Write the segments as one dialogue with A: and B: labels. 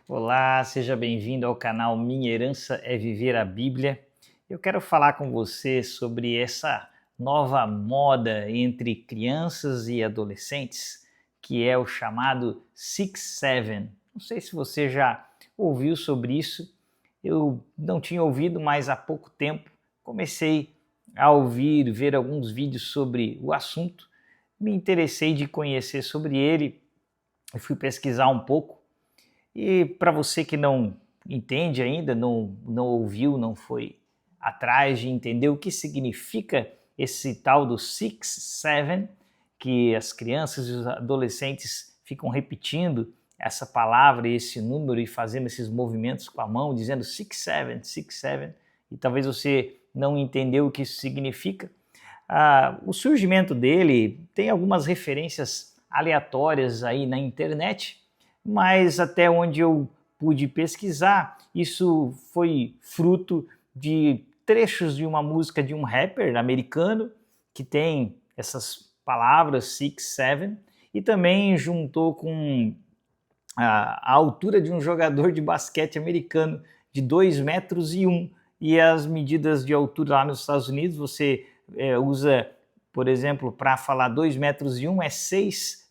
A: Olá, seja bem-vindo ao canal Minha Herança é Viver a Bíblia. Eu quero falar com você sobre essa nova moda entre crianças e adolescentes, que é o chamado 6-7. Não sei se você já ouviu sobre isso. Eu não tinha ouvido, mas há pouco tempo comecei a ouvir, ver alguns vídeos sobre o assunto. Me interessei de conhecer sobre ele e fui pesquisar um pouco. E para você que não entende ainda, não ouviu, não foi atrás de entender o que significa esse tal do 6-7, que as crianças e os adolescentes ficam repetindo essa palavra e esse número e fazendo esses movimentos com a mão, dizendo 6-7, 6-7, e talvez você não entendeu o que isso significa. O surgimento dele tem algumas referências aleatórias aí na internet, mas até onde eu pude pesquisar, isso foi fruto de trechos de uma música de um rapper americano que tem essas palavras 6-7 e também juntou com a altura de um jogador de basquete americano de 2,1 metros e as medidas de altura lá nos Estados Unidos você usa, por exemplo, para falar 2,1 metros é 6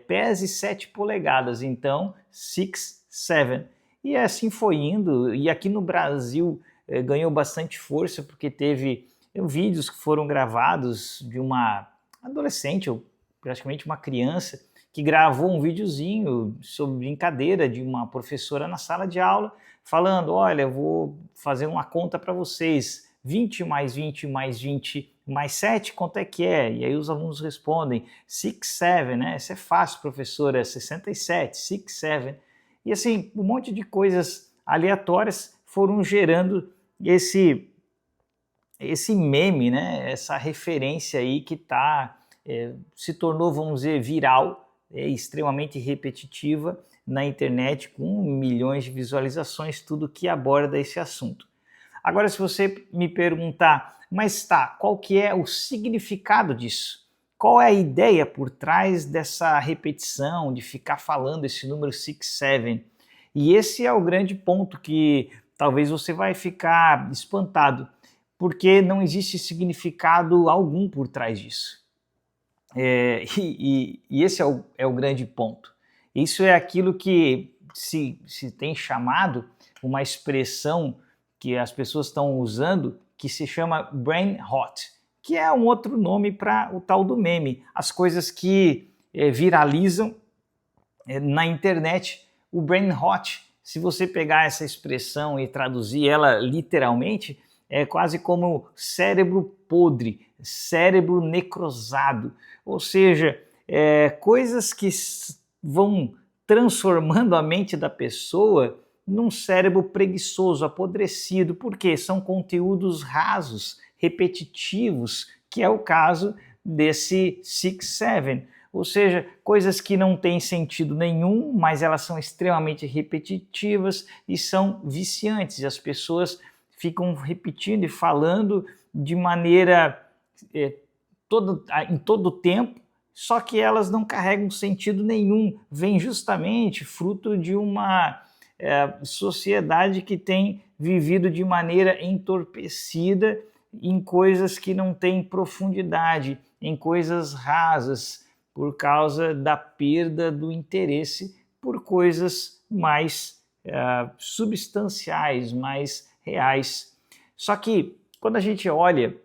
A: pés e 7 polegadas, então 6-7. E assim foi indo, e aqui no Brasil ganhou bastante força porque teve vídeos que foram gravados de uma adolescente, ou praticamente uma criança, que gravou um videozinho sobre brincadeira de uma professora na sala de aula, falando, olha, eu vou fazer uma conta para vocês, 20 mais 20 mais 20 mais 7, quanto é que é? E aí os alunos respondem 6-7, né? Isso é fácil, professora, 67, 6-7. E assim, um monte de coisas aleatórias foram gerando esse meme, né? Essa referência aí que se tornou, vamos dizer, viral, extremamente repetitiva na internet, com milhões de visualizações, tudo que aborda esse assunto. Agora, se você me perguntar, mas qual que é o significado disso? Qual é a ideia por trás dessa repetição, de ficar falando esse número 6-7? E esse é o grande ponto que talvez você vai ficar espantado, porque não existe significado algum por trás disso. E esse é o grande ponto. Isso é aquilo que se tem chamado uma expressão que as pessoas estão usando, que se chama brain rot, que é um outro nome para o tal do meme, as coisas que viralizam na internet. O brain rot, se você pegar essa expressão e traduzir ela literalmente, é quase como cérebro podre, cérebro necrosado, ou seja, coisas que vão transformando a mente da pessoa num cérebro preguiçoso, apodrecido, porque são conteúdos rasos, repetitivos, que é o caso desse 6-7, ou seja, coisas que não têm sentido nenhum, mas elas são extremamente repetitivas e são viciantes, e as pessoas ficam repetindo e falando de maneira em todo o tempo, só que elas não carregam sentido nenhum, vem justamente fruto de uma sociedade que tem vivido de maneira entorpecida em coisas que não têm profundidade, em coisas rasas, por causa da perda do interesse por coisas mais substanciais, mais reais. Só que quando a gente olha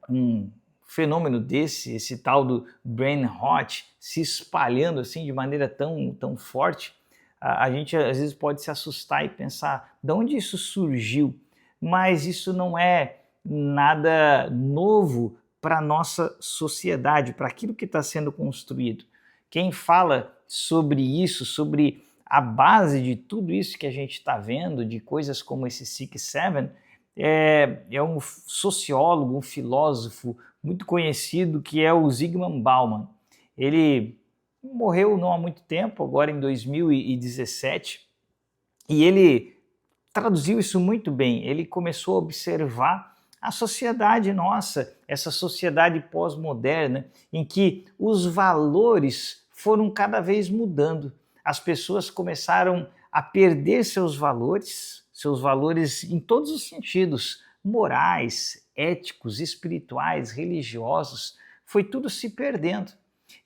A: um fenômeno desse, esse tal do brain rot se espalhando assim de maneira tão forte, a gente às vezes pode se assustar e pensar de onde isso surgiu, mas isso não é nada novo para a nossa sociedade, para aquilo que está sendo construído. Quem fala sobre isso, sobre a base de tudo isso que a gente está vendo, de coisas como esse 6-7, é um sociólogo, um filósofo muito conhecido, que é o Zygmunt Bauman. Ele morreu não há muito tempo, agora em 2017, e ele traduziu isso muito bem. Ele começou a observar a sociedade nossa, essa sociedade pós-moderna, em que os valores foram cada vez mudando. As pessoas começaram a perder seus valores em todos os sentidos, morais, éticos, espirituais, religiosos, foi tudo se perdendo.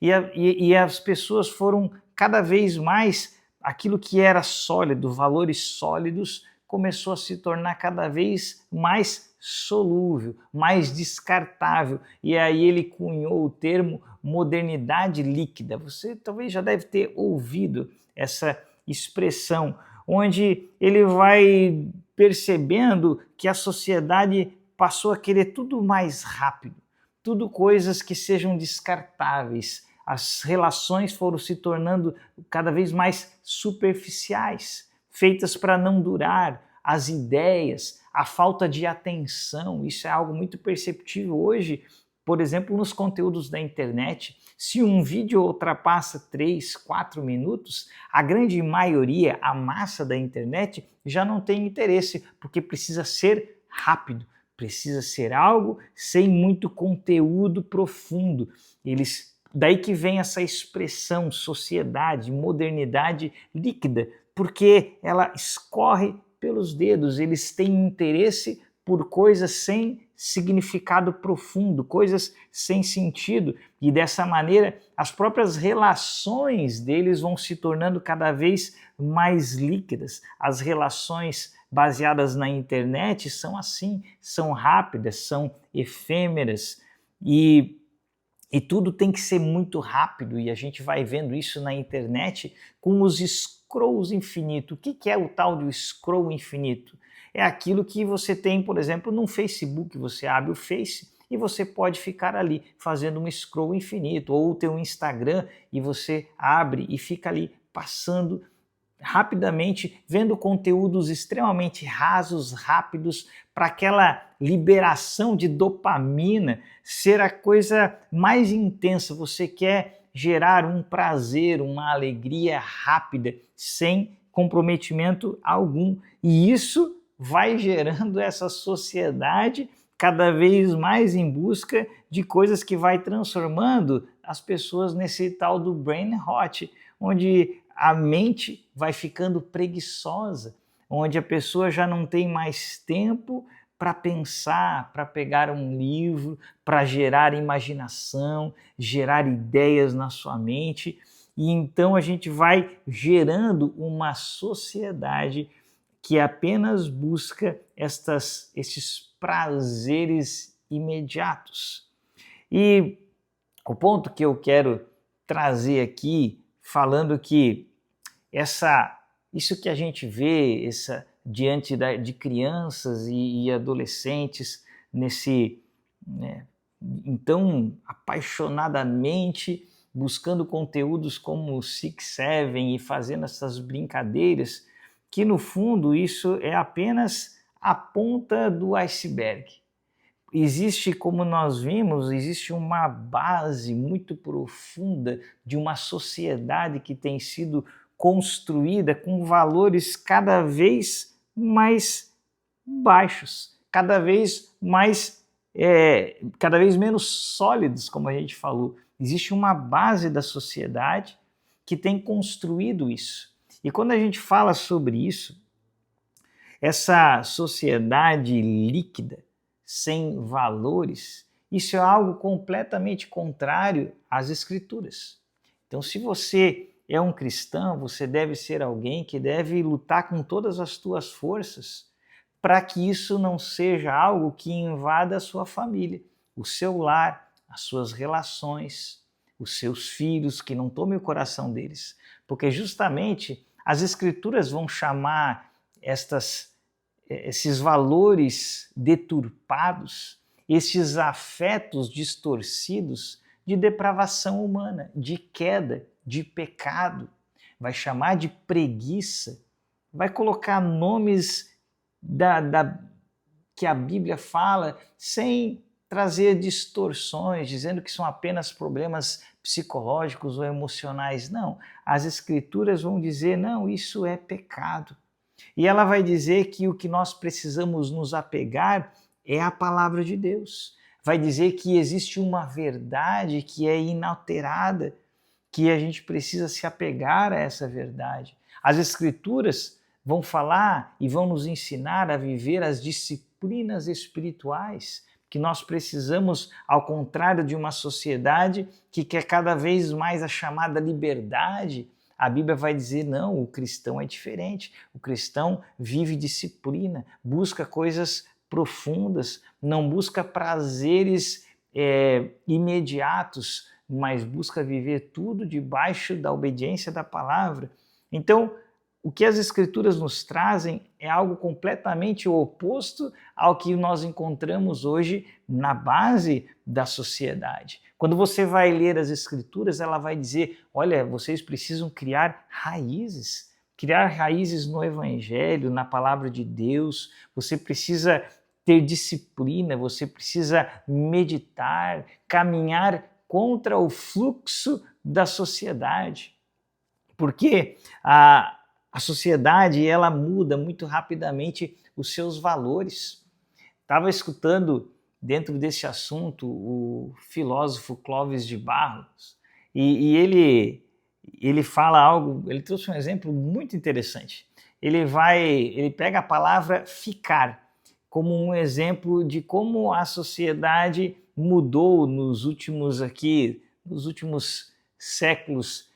A: E as pessoas foram cada vez mais, aquilo que era sólido, valores sólidos, começou a se tornar cada vez mais solúvel, mais descartável. E aí ele cunhou o termo modernidade líquida. Você talvez já deve ter ouvido essa expressão, onde ele vai percebendo que a sociedade passou a querer tudo mais rápido, tudo coisas que sejam descartáveis. As relações foram se tornando cada vez mais superficiais, feitas para não durar. As ideias, a falta de atenção, isso é algo muito perceptível hoje, por exemplo, nos conteúdos da internet. Se um vídeo ultrapassa 3, 4 minutos, a grande maioria, a massa da internet, já não tem interesse, porque precisa ser rápido, precisa ser algo sem muito conteúdo profundo. Daí que vem essa expressão sociedade, modernidade líquida, porque ela escorre pelos dedos. Eles têm interesse por coisas sem significado profundo, coisas sem sentido, e dessa maneira as próprias relações deles vão se tornando cada vez mais líquidas. As relações baseadas na internet são assim, são rápidas, são efêmeras, e tudo tem que ser muito rápido, e a gente vai vendo isso na internet com os scrolls infinito. O que é o tal do scroll infinito? É aquilo que você tem, por exemplo, no Facebook. Você abre o Face e você pode ficar ali fazendo um scroll infinito, ou tem um Instagram e você abre e fica ali passando rapidamente, vendo conteúdos extremamente rasos, rápidos, para aquela liberação de dopamina ser a coisa mais intensa. Você quer gerar um prazer, uma alegria rápida, sem comprometimento algum. E isso vai gerando essa sociedade cada vez mais em busca de coisas que vai transformando as pessoas nesse tal do brain rot, onde a mente vai ficando preguiçosa, onde a pessoa já não tem mais tempo para pensar, para pegar um livro, para gerar imaginação, gerar ideias na sua mente. E então a gente vai gerando uma sociedade que apenas busca esses prazeres imediatos. E o ponto que eu quero trazer aqui, falando que isso que a gente vê diante de crianças e adolescentes então apaixonadamente buscando conteúdos como o Six Seven e fazendo essas brincadeiras, que no fundo isso é apenas a ponta do iceberg. Existe, como nós vimos, existe uma base muito profunda de uma sociedade que tem sido construída com valores cada vez mais baixos, cada vez menos sólidos, como a gente falou. Existe uma base da sociedade que tem construído isso. E quando a gente fala sobre isso, essa sociedade líquida, sem valores, isso é algo completamente contrário às Escrituras. Então, se você é um cristão, você deve ser alguém que deve lutar com todas as suas forças para que isso não seja algo que invada a sua família, o seu lar, as suas relações, os seus filhos, que não tome o coração deles. Porque justamente as Escrituras vão chamar esses valores deturpados, esses afetos distorcidos de depravação humana, de queda, de pecado. Vai chamar de preguiça, vai colocar nomes que a Bíblia fala sem trazer distorções, dizendo que são apenas problemas psicológicos ou emocionais. Não, as Escrituras vão dizer, não, isso é pecado. E ela vai dizer que o que nós precisamos nos apegar é a palavra de Deus. Vai dizer que existe uma verdade que é inalterada, que a gente precisa se apegar a essa verdade. As Escrituras vão falar e vão nos ensinar a viver as disciplinas espirituais que nós precisamos, ao contrário de uma sociedade que quer cada vez mais a chamada liberdade. A Bíblia vai dizer, não, o cristão é diferente. O cristão vive disciplina, busca coisas profundas, não busca prazeres imediatos, mas busca viver tudo debaixo da obediência da palavra. Então, o que as Escrituras nos trazem é algo completamente oposto ao que nós encontramos hoje na base da sociedade. Quando você vai ler as Escrituras, ela vai dizer, olha, vocês precisam criar raízes no Evangelho, na palavra de Deus, você precisa ter disciplina, você precisa meditar, caminhar contra o fluxo da sociedade. Porque a sociedade, ela muda muito rapidamente os seus valores. Estava escutando, dentro desse assunto, o filósofo Clóvis de Barros, e ele fala algo, ele trouxe um exemplo muito interessante. Ele pega a palavra ficar como um exemplo de como a sociedade mudou nos últimos séculos,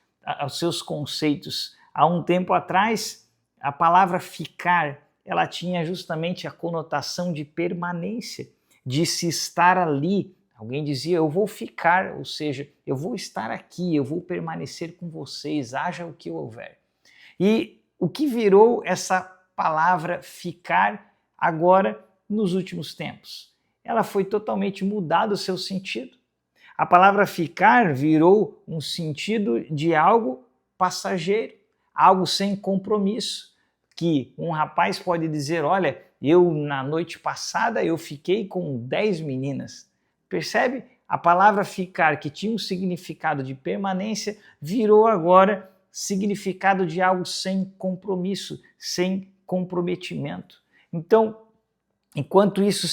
A: os seus conceitos. Há um tempo atrás, a palavra ficar, ela tinha justamente a conotação de permanência, de se estar ali. Alguém dizia, eu vou ficar, ou seja, eu vou estar aqui, eu vou permanecer com vocês, haja o que houver. E o que virou essa palavra ficar agora nos últimos tempos? Ela foi totalmente mudado o seu sentido. A palavra ficar virou um sentido de algo passageiro, algo sem compromisso, que um rapaz pode dizer, olha, eu na noite passada eu fiquei com 10 meninas. Percebe? A palavra ficar, que tinha um significado de permanência, virou agora significado de algo sem compromisso, sem comprometimento. Então, enquanto isso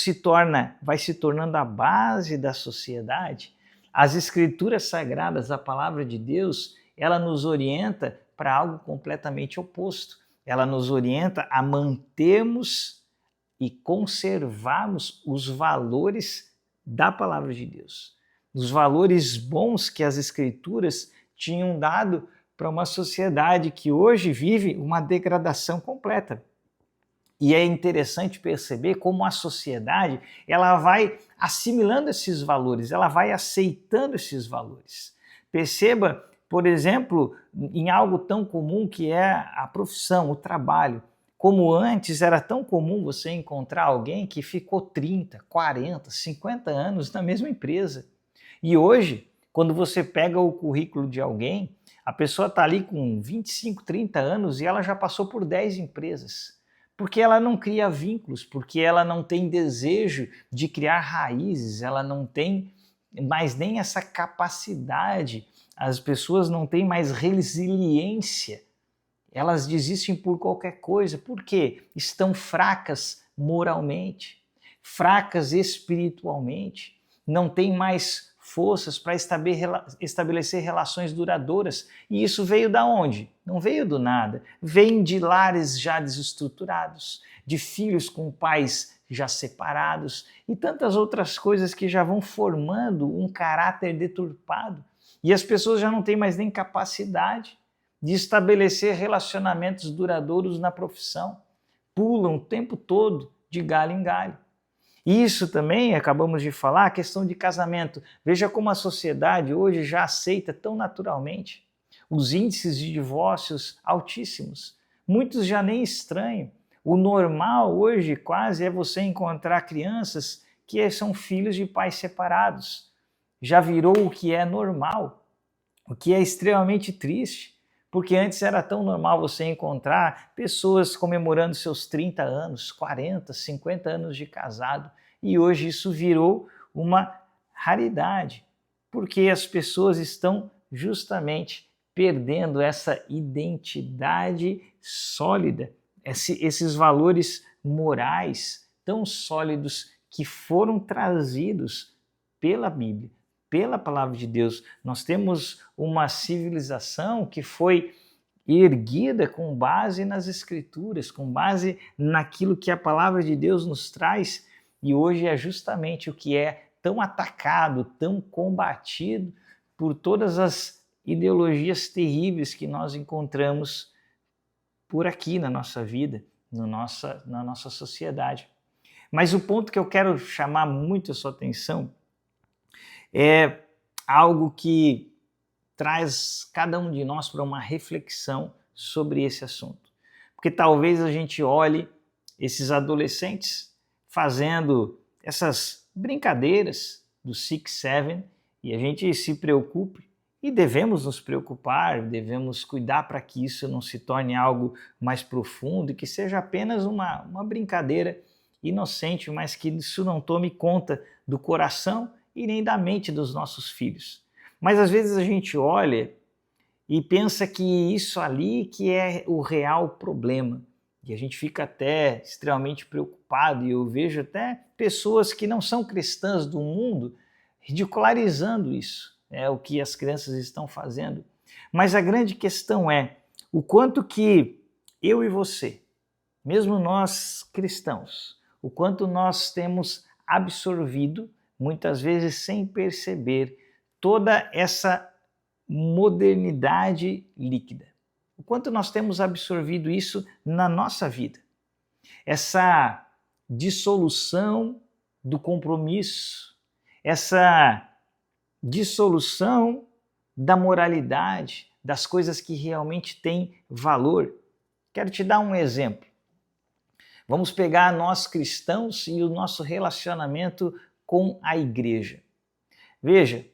A: vai se tornando a base da sociedade, as Escrituras Sagradas, a palavra de Deus, ela nos orienta para algo completamente oposto. Ela nos orienta a mantermos e conservarmos os valores da palavra de Deus, os valores bons que as Escrituras tinham dado para uma sociedade que hoje vive uma degradação completa. E é interessante perceber como a sociedade ela vai assimilando esses valores, ela vai aceitando esses valores. Perceba, por exemplo, em algo tão comum que é a profissão, o trabalho. Como antes era tão comum você encontrar alguém que ficou 30, 40, 50 anos na mesma empresa. E hoje, quando você pega o currículo de alguém, a pessoa está ali com 25, 30 anos e ela já passou por 10 empresas. Porque ela não cria vínculos, porque ela não tem desejo de criar raízes, ela não tem mais nem essa capacidade, as pessoas não têm mais resiliência, elas desistem por qualquer coisa, porque estão fracas moralmente, fracas espiritualmente, não têm mais forças para estabelecer relações duradouras. E isso veio da onde? Não veio do nada. Vem de lares já desestruturados, de filhos com pais já separados e tantas outras coisas que já vão formando um caráter deturpado. E as pessoas já não têm mais nem capacidade de estabelecer relacionamentos duradouros na profissão. Pulam o tempo todo de galho em galho. Isso também, acabamos de falar, a questão de casamento. Veja como a sociedade hoje já aceita tão naturalmente os índices de divórcios altíssimos. Muitos já nem estranham. O normal hoje quase é você encontrar crianças que são filhos de pais separados. Já virou o que é normal, o que é extremamente triste, porque antes era tão normal você encontrar pessoas comemorando seus 30 anos, 40, 50 anos de casado, e hoje isso virou uma raridade, porque as pessoas estão justamente perdendo essa identidade sólida, esses valores morais tão sólidos que foram trazidos pela Bíblia, pela palavra de Deus. Nós temos uma civilização que foi erguida com base nas Escrituras, com base naquilo que a palavra de Deus nos traz, e hoje é justamente o que é tão atacado, tão combatido por todas as ideologias terríveis que nós encontramos por aqui na nossa vida, na nossa sociedade. Mas o ponto que eu quero chamar muito a sua atenção é algo que traz cada um de nós para uma reflexão sobre esse assunto. Porque talvez a gente olhe esses adolescentes fazendo essas brincadeiras do 6-7 e a gente se preocupe, e devemos nos preocupar, devemos cuidar para que isso não se torne algo mais profundo e que seja apenas uma brincadeira inocente, mas que isso não tome conta do coração e nem da mente dos nossos filhos. Mas às vezes a gente olha e pensa que isso ali que é o real problema. E a gente fica até extremamente preocupado, e eu vejo até pessoas que não são cristãs do mundo ridicularizando isso, o que as crianças estão fazendo. Mas a grande questão é o quanto que eu e você, mesmo nós cristãos, o quanto nós temos absorvido, muitas vezes sem perceber, toda essa modernidade líquida. O quanto nós temos absorvido isso na nossa vida. Essa dissolução do compromisso, essa dissolução da moralidade, das coisas que realmente têm valor. Quero te dar um exemplo. Vamos pegar nós cristãos e o nosso relacionamento com a igreja. Veja,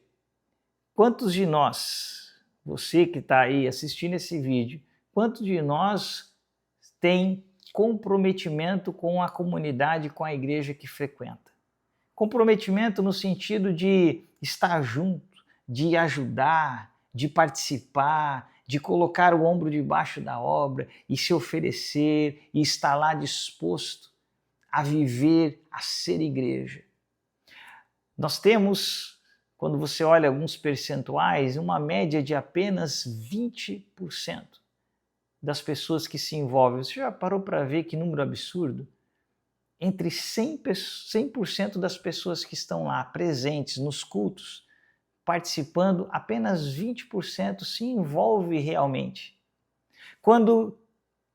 A: quantos de nós, você que está aí assistindo esse vídeo, quantos de nós tem comprometimento com a comunidade, com a igreja que frequenta? Comprometimento no sentido de estar junto, de ajudar, de participar, de colocar o ombro debaixo da obra e se oferecer e estar lá disposto a viver, a ser igreja. Nós temos, quando você olha alguns percentuais, uma média de apenas 20% das pessoas que se envolvem. Você já parou para ver que número absurdo? Entre 100% das pessoas que estão lá presentes nos cultos, participando, apenas 20% se envolve realmente. Quando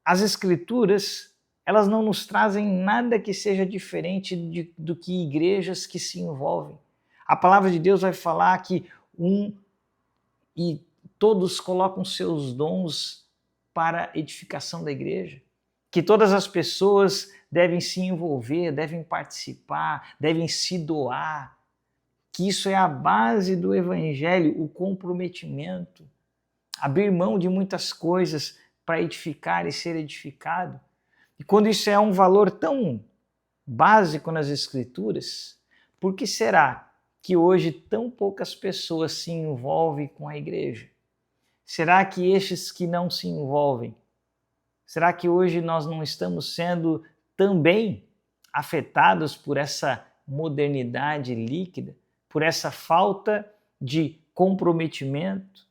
A: as Escrituras, elas não nos trazem nada que seja diferente do que igrejas que se envolvem. A palavra de Deus vai falar que e todos colocam seus dons para a edificação da igreja, que todas as pessoas devem se envolver, devem participar, devem se doar, que isso é a base do evangelho, o comprometimento, abrir mão de muitas coisas para edificar e ser edificado. E quando isso é um valor tão básico nas Escrituras, por que será que hoje tão poucas pessoas se envolvem com a igreja? Será que estes que não se envolvem, será que hoje nós não estamos sendo também afetados por essa modernidade líquida, por essa falta de comprometimento?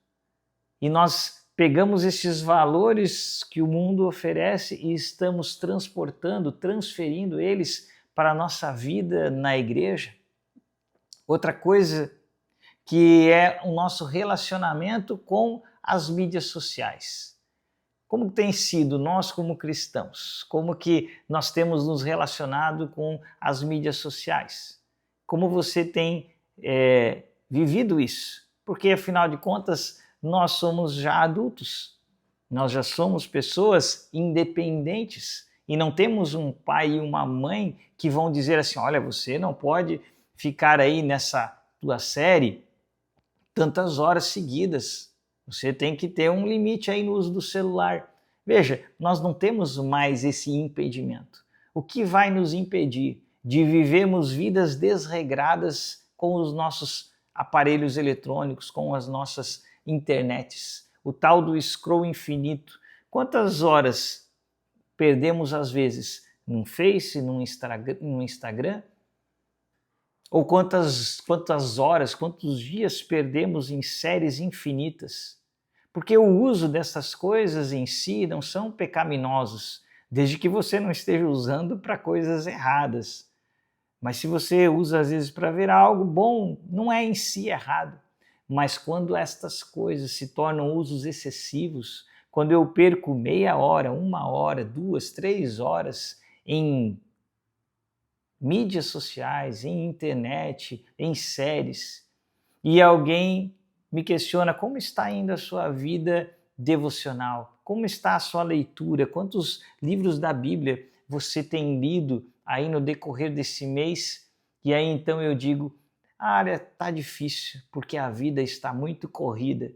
A: E nós pegamos esses valores que o mundo oferece e estamos transferindo eles para a nossa vida na igreja. Outra coisa que é o nosso relacionamento com as mídias sociais. Como tem sido nós como cristãos? Como que nós temos nos relacionado com as mídias sociais? Como você tem vivido isso? Porque, afinal de contas, nós somos já adultos. Nós já somos pessoas independentes e não temos um pai e uma mãe que vão dizer assim, olha, você não pode ficar aí nessa tua série tantas horas seguidas. Você tem que ter um limite aí no uso do celular. Veja, nós não temos mais esse impedimento. O que vai nos impedir de vivermos vidas desregradas com os nossos aparelhos eletrônicos, com as nossas internets? O tal do scroll infinito. Quantas horas perdemos às vezes num Face, num Instagram? Ou quantas horas, quantos dias perdemos em séries infinitas? Porque o uso dessas coisas em si não são pecaminosos, desde que você não esteja usando para coisas erradas. Mas se você usa às vezes para ver algo bom, não é em si errado. Mas quando estas coisas se tornam usos excessivos, quando eu perco meia hora, 1 hora, 2, 3 horas em mídias sociais, em internet, em séries, e alguém me questiona como está indo a sua vida devocional, como está a sua leitura, quantos livros da Bíblia você tem lido aí no decorrer desse mês, e aí então eu digo, olha, tá difícil, porque a vida está muito corrida.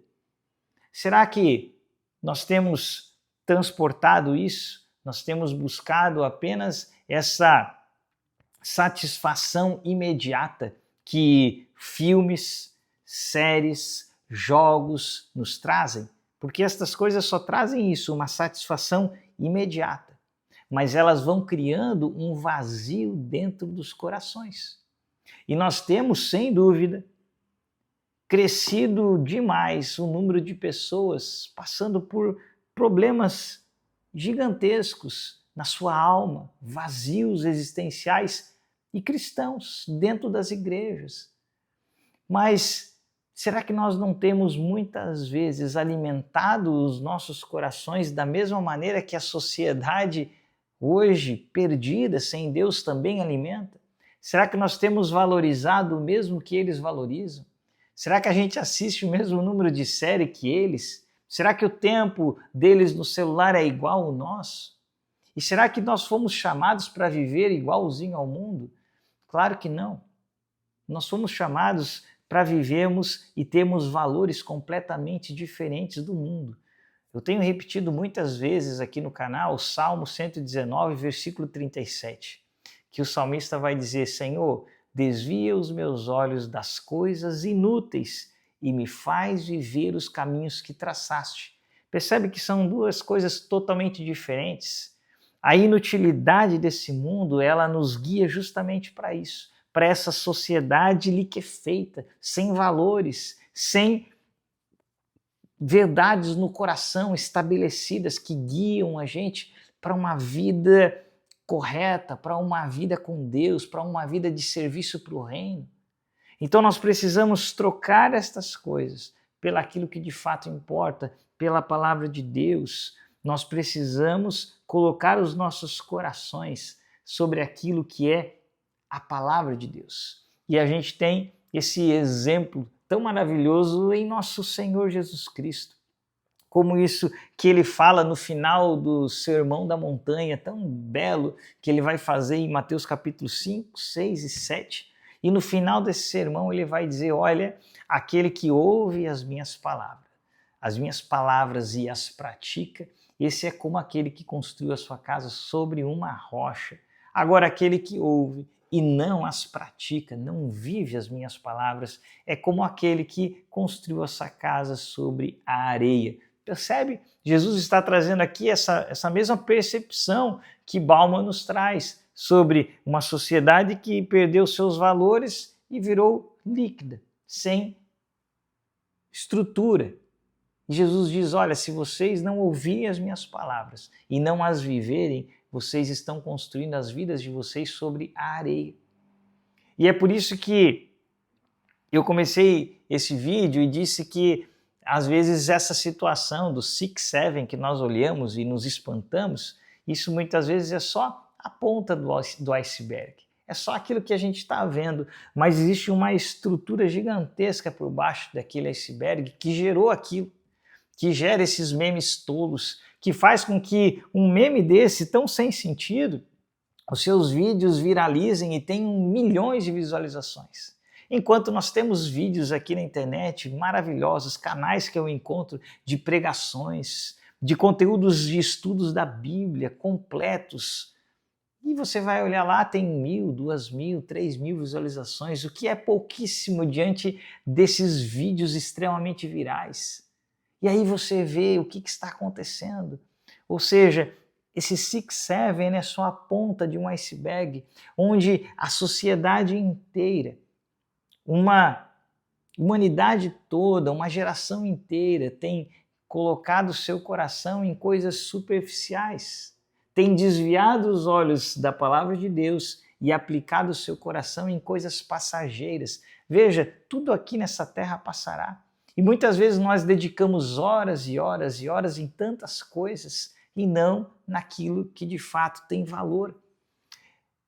A: Será que nós temos transportado isso? Nós temos buscado apenas essa satisfação imediata que filmes, séries, jogos nos trazem? Porque estas coisas só trazem isso, uma satisfação imediata. Mas elas vão criando um vazio dentro dos corações. E nós temos, sem dúvida, crescido demais o número de pessoas passando por problemas gigantescos na sua alma, vazios existenciais e cristãos dentro das igrejas. Mas será que nós não temos muitas vezes alimentado os nossos corações da mesma maneira que a sociedade hoje, perdida, sem Deus, também alimenta? Será que nós temos valorizado o mesmo que eles valorizam? Será que a gente assiste o mesmo número de série que eles? Será que o tempo deles no celular é igual ao nosso? E será que nós fomos chamados para viver igualzinho ao mundo? Claro que não. Nós fomos chamados para vivermos e termos valores completamente diferentes do mundo. Eu tenho repetido muitas vezes aqui no canal o Salmo 119, versículo 37, que o salmista vai dizer, Senhor, desvia os meus olhos das coisas inúteis e me faz viver os caminhos que traçaste. Percebe que são duas coisas totalmente diferentes? A inutilidade desse mundo, ela nos guia justamente para isso, para essa sociedade liquefeita, sem valores, sem verdades no coração estabelecidas que guiam a gente para uma vida correta, para uma vida com Deus, para uma vida de serviço para o reino. Então nós precisamos trocar estas coisas pelaquilo que de fato importa, pela palavra de Deus. Nós precisamos colocar os nossos corações sobre aquilo que é a palavra de Deus. E a gente tem esse exemplo tão maravilhoso em nosso Senhor Jesus Cristo. Como isso que ele fala no final do Sermão da Montanha, tão belo, que ele vai fazer em Mateus capítulo 5, 6 e 7. E no final desse sermão ele vai dizer, olha, aquele que ouve as minhas palavras e as pratica, esse é como aquele que construiu a sua casa sobre uma rocha. Agora, aquele que ouve e não as pratica, não vive as minhas palavras, é como aquele que construiu a sua casa sobre a areia. Percebe? Jesus está trazendo aqui essa mesma percepção que Bauman nos traz sobre uma sociedade que perdeu seus valores e virou líquida, sem estrutura. E Jesus diz, olha, se vocês não ouvirem as minhas palavras e não as viverem, vocês estão construindo as vidas de vocês sobre a areia. E é por isso que eu comecei esse vídeo e disse que, às vezes, essa situação do 6-7 que nós olhamos e nos espantamos, isso muitas vezes é só a ponta do iceberg. É só aquilo que a gente está vendo, mas existe uma estrutura gigantesca por baixo daquele iceberg que gerou aquilo, que gera esses memes tolos, que faz com que um meme desse tão sem sentido, os seus vídeos viralizem e tenham milhões de visualizações. Enquanto nós temos vídeos aqui na internet maravilhosos, canais que eu encontro de pregações, de conteúdos de estudos da Bíblia completos, e você vai olhar lá, tem 1.000, 2.000, 3.000 visualizações, o que é pouquíssimo diante desses vídeos extremamente virais. E aí você vê o que está acontecendo. Ou seja, esse 6-7 é só a ponta de um iceberg, onde a sociedade inteira, uma humanidade toda, uma geração inteira tem colocado seu coração em coisas superficiais, tem desviado os olhos da palavra de Deus e aplicado o seu coração em coisas passageiras. Veja, tudo aqui nessa terra passará. E muitas vezes nós dedicamos horas e horas e horas em tantas coisas e não naquilo que de fato tem valor.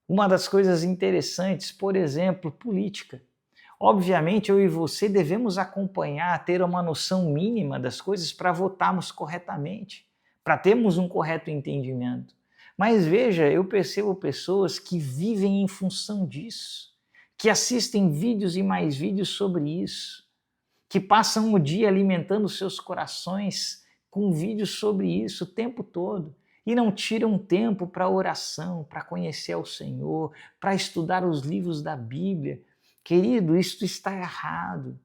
A: Uma das coisas interessantes, por exemplo, política. Obviamente, eu e você devemos acompanhar, ter uma noção mínima das coisas para votarmos corretamente, para termos um correto entendimento. Mas veja, eu percebo pessoas que vivem em função disso, que assistem vídeos e mais vídeos sobre isso, que passam o dia alimentando seus corações com vídeos sobre isso o tempo todo e não tiram tempo para oração, para conhecer ao Senhor, para estudar os livros da Bíblia. Querido, isto está errado.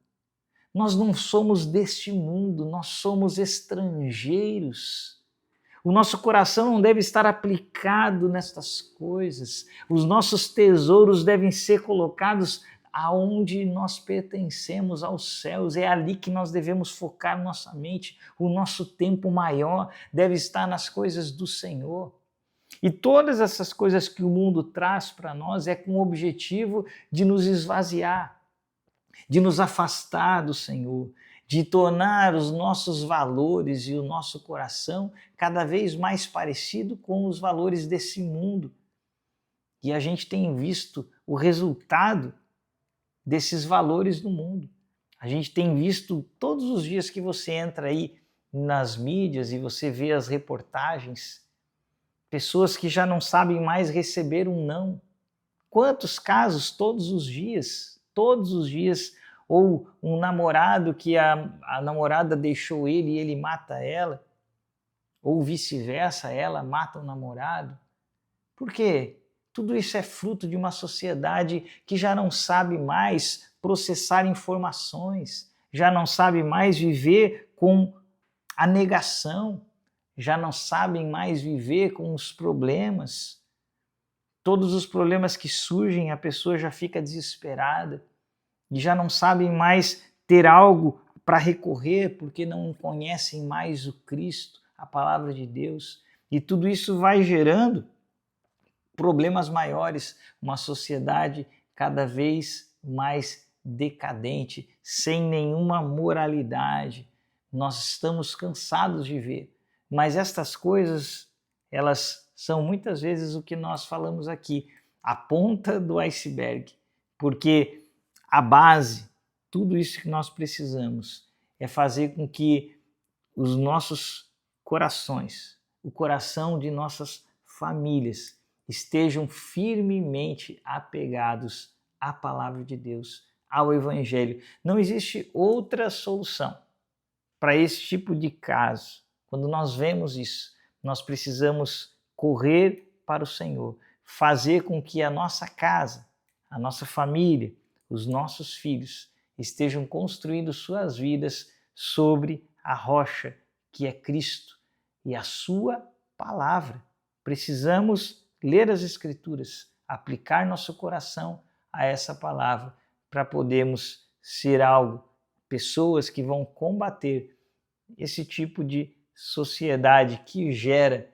A: Nós não somos deste mundo, nós somos estrangeiros. O nosso coração não deve estar aplicado nestas coisas. Os nossos tesouros devem ser colocados aonde nós pertencemos, aos céus. É ali que nós devemos focar nossa mente. O nosso tempo maior deve estar nas coisas do Senhor. E todas essas coisas que o mundo traz para nós é com o objetivo de nos esvaziar, de nos afastar do Senhor, de tornar os nossos valores e o nosso coração cada vez mais parecido com os valores desse mundo. E a gente tem visto o resultado desses valores no mundo. A gente tem visto todos os dias que você entra aí nas mídias e você vê as reportagens, pessoas que já não sabem mais receber um não. Quantos casos todos os dias, ou um namorado que a namorada deixou ele e ele mata ela, ou vice-versa, ela mata o namorado. Por quê? Tudo isso é fruto de uma sociedade que já não sabe mais processar informações, já não sabe mais viver com a negação, já não sabem mais viver com os problemas. Todos os problemas que surgem, a pessoa já fica desesperada e já não sabem mais ter algo para recorrer porque não conhecem mais o Cristo, a palavra de Deus. E tudo isso vai gerando problemas maiores, uma sociedade cada vez mais decadente, sem nenhuma moralidade. Nós estamos cansados de ver, mas estas coisas, elas são muitas vezes o que nós falamos aqui, a ponta do iceberg, porque a base, tudo isso que nós precisamos, é fazer com que os nossos corações, o coração de nossas famílias, estejam firmemente apegados à palavra de Deus, ao Evangelho. Não existe outra solução para esse tipo de caso. Quando nós vemos isso, nós precisamos correr para o Senhor, fazer com que a nossa casa, a nossa família, os nossos filhos estejam construindo suas vidas sobre a rocha que é Cristo e a sua palavra. Precisamos ler as Escrituras, aplicar nosso coração a essa palavra para podermos ser algo, pessoas que vão combater esse tipo de sociedade que gera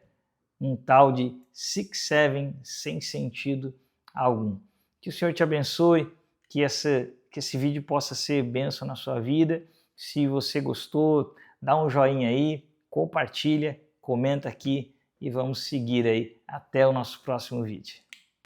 A: um tal de 6-7 sem sentido algum. Que o Senhor te abençoe, que esse vídeo possa ser bênção na sua vida. Se você gostou, dá um joinha aí, compartilha, comenta aqui e vamos seguir aí até o nosso próximo vídeo.